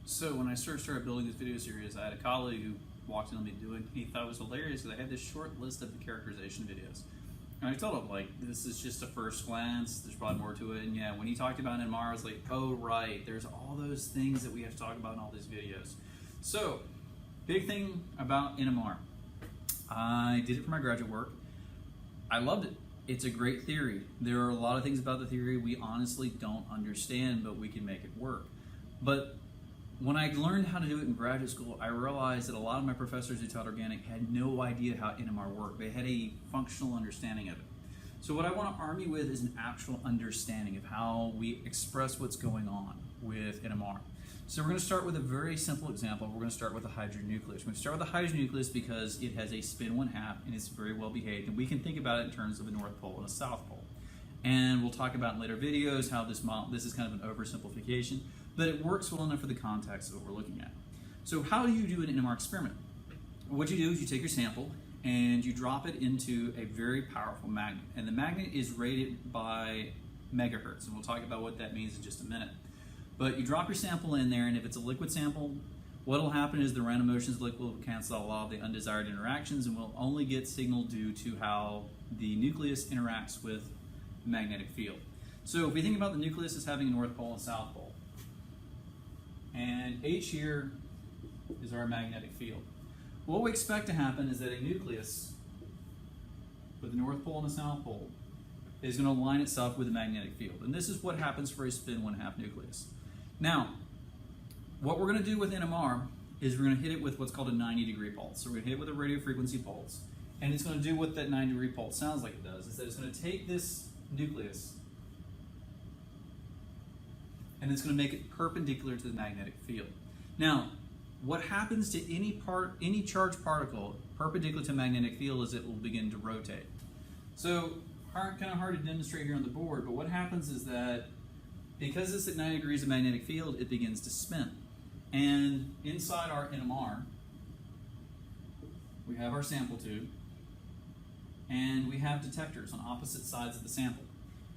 So when I started building this video series, I had a colleague who walked in on me doing. He thought it was hilarious because I had this short list of the characterization videos. And I told him, like, this is just a first glance. There's probably more to it. And yeah, when he talked about NMR, I was like, oh, right. There's all those things that we have to talk about in all these videos. So, big thing about NMR. I did it for my graduate work. I loved it. It's a great theory. There are a lot of things about the theory we honestly don't understand, but we can make it work. But when I learned how to do it in graduate school, I realized that a lot of my professors who taught organic had no idea how NMR worked. They had a functional understanding of it. So what I want to arm you with is an actual understanding of how we express what's going on with NMR. So we're going to start with a very simple example. We're going to start with a hydrogen nucleus. We're going to start with a hydrogen nucleus because it has a spin 1/2 and it's very well behaved. And we can think about it in terms of a North Pole and a South Pole. And we'll talk about in later videos how this is kind of an oversimplification, but it works well enough for the context of what we're looking at. So how do you do an NMR experiment? What you do is you take your sample and you drop it into a very powerful magnet. And the magnet is rated by megahertz, and we'll talk about what that means in just a minute. But you drop your sample in there, and if it's a liquid sample, what will happen is the random motions of the liquid will cancel out a lot of the undesired interactions, and we'll only get signal due to how the nucleus interacts with the magnetic field. So if we think about the nucleus as having a North Pole and South Pole, and H here is our magnetic field. What we expect to happen is that a nucleus with a North Pole and a South Pole is going to align itself with the magnetic field. And this is what happens for a spin 1/2 nucleus. Now, what we're going to do with NMR is we're going to hit it with what's called a 90-degree pulse. So we're going to hit it with a radio frequency pulse, and it's going to do what that 90-degree pulse sounds like it does, is that it's going to take this nucleus and it's going to make it perpendicular to the magnetic field. Now, what happens to any charged particle perpendicular to a magnetic field is it will begin to rotate. So, kind of hard to demonstrate here on the board, but what happens is that because it's at 90 degrees of magnetic field, it begins to spin. And inside our NMR, we have our sample tube, and we have detectors on opposite sides of the sample.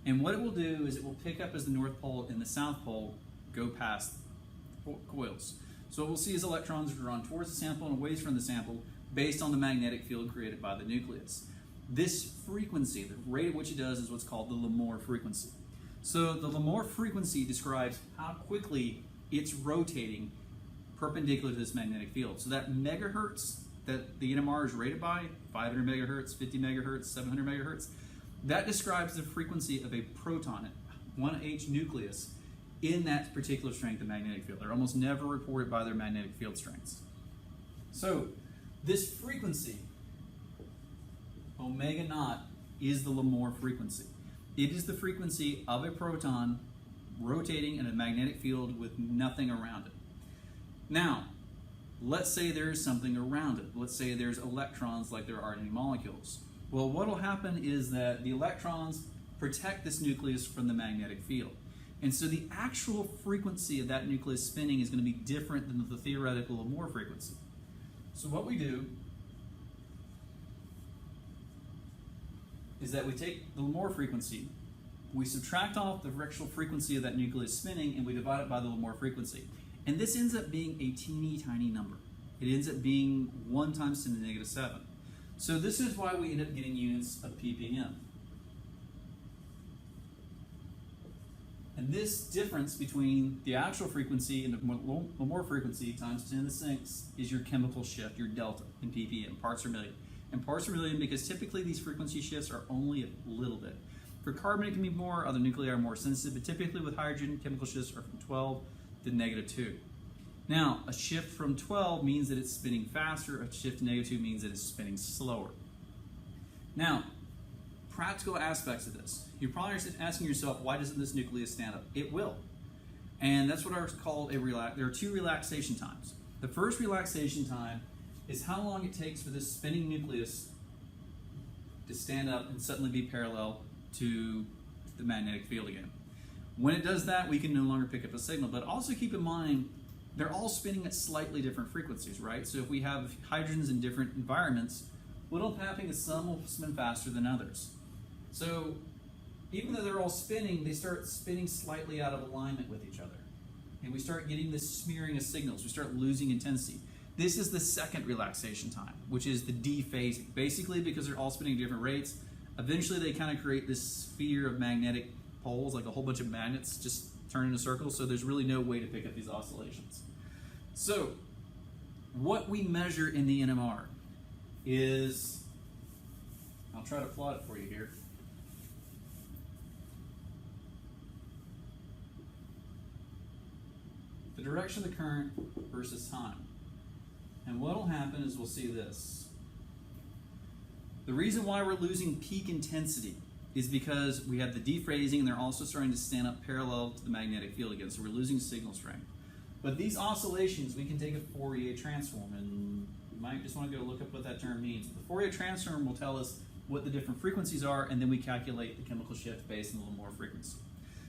And what it will do is it will pick up as the North Pole and the South Pole go past coils. So what we'll see is electrons are drawn towards the sample and away from the sample based on the magnetic field created by the nucleus. This frequency, the rate at which it does, is what's called the NMR frequency. So the NMR frequency describes how quickly it's rotating perpendicular to this magnetic field. So that megahertz that the NMR is rated by, 500 megahertz, 50 megahertz, 700 megahertz, that describes the frequency of a proton, 1H nucleus, in that particular strength of magnetic field. They're almost never reported by their magnetic field strengths. So this frequency, omega naught, is the NMR frequency. It is the frequency of a proton rotating in a magnetic field with nothing around it. Now, let's say there's something around it. Let's say there's electrons like there are in any molecules. Well, what will happen is that the electrons protect this nucleus from the magnetic field. And so the actual frequency of that nucleus spinning is going to be different than the theoretical NMR frequency. So what we do is that we take the NMR frequency, we subtract off the actual frequency of that nucleus spinning, and we divide it by the NMR frequency. And this ends up being a teeny tiny number. It ends up being 1 times 10 to the negative 7. So this is why we end up getting units of ppm. And this difference between the actual frequency and the NMR frequency times 10 to the 6 is your chemical shift, your delta in ppm, parts per million. And parts per million because typically these frequency shifts are only a little bit. For carbon it can be more, other nuclei are more sensitive, but typically with hydrogen, chemical shifts are from 12 to -2. Now, a shift from 12 means that it's spinning faster, a shift to -2 means that it's spinning slower. Now, practical aspects of this. You're probably asking yourself, why doesn't this nucleus stand up? It will. And that's what I call there are 2 relaxation times. The first relaxation time is how long it takes for this spinning nucleus to stand up and suddenly be parallel to the magnetic field again. When it does that, we can no longer pick up a signal. But also keep in mind, they're all spinning at slightly different frequencies, right? So if we have hydrogens in different environments, what'll end up happening is some will spin faster than others. So even though they're all spinning, they start spinning slightly out of alignment with each other. and we start getting this smearing of signals. We start losing intensity. This is the second relaxation time, which is the dephasing. Basically, because they're all spinning at different rates, eventually they kind of create this sphere of magnetic poles, like a whole bunch of magnets just turn in a circle, so there's really no way to pick up these oscillations. So, what we measure in the NMR is, I'll try to plot it for you here. The direction of the current versus time. And what will happen is we'll see this. The reason why we're losing peak intensity is because we have the dephasing and they're also starting to stand up parallel to the magnetic field again, so we're losing signal strength. But these oscillations, we can take a Fourier transform, and you might just want to go look up what that term means. The Fourier transform will tell us what the different frequencies are, and then we calculate the chemical shift based on a little more frequency.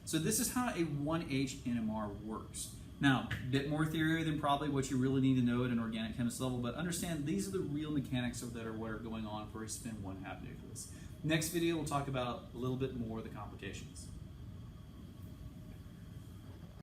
So this is how a 1H NMR works. Now, a bit more theory than probably what you really need to know at an organic chemist level, but understand these are the real mechanics of that are what are going on for a spin 1/2 nucleus. Next video, we'll talk about a little bit more of the complications.